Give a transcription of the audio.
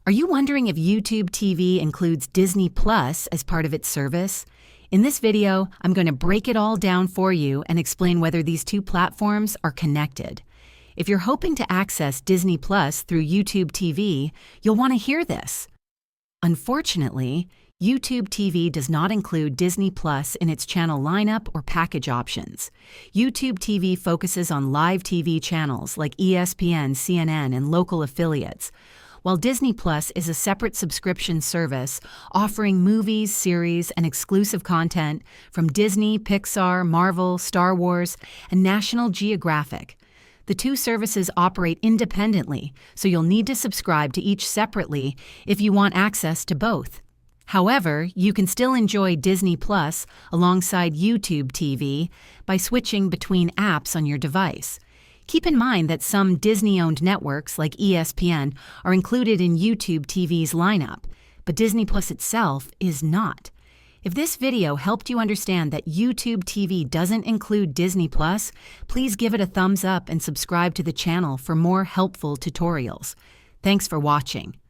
Are you wondering if YouTube TV includes Disney Plus as part of its service? In this video, I'm going to break it all down for you and explain whether these two platforms are connected. If you're hoping to access Disney Plus through YouTube TV, you'll want to hear this. Unfortunately, YouTube TV does not include Disney Plus in its channel lineup or package options. YouTube TV focuses on live TV channels like ESPN, CNN, and local affiliates, while Disney Plus is a separate subscription service offering movies, series, and exclusive content from Disney, Pixar, Marvel, Star Wars, and National Geographic. The two services operate independently, so you'll need to subscribe to each separately if you want access to both. However, you can still enjoy Disney Plus alongside YouTube TV by switching between apps on your device. Keep in mind that some Disney-owned networks like ESPN are included in YouTube TV's lineup, but Disney Plus itself is not. If this video helped you understand that YouTube TV doesn't include Disney Plus, please give it a thumbs up and subscribe to the channel for more helpful tutorials. Thanks for watching.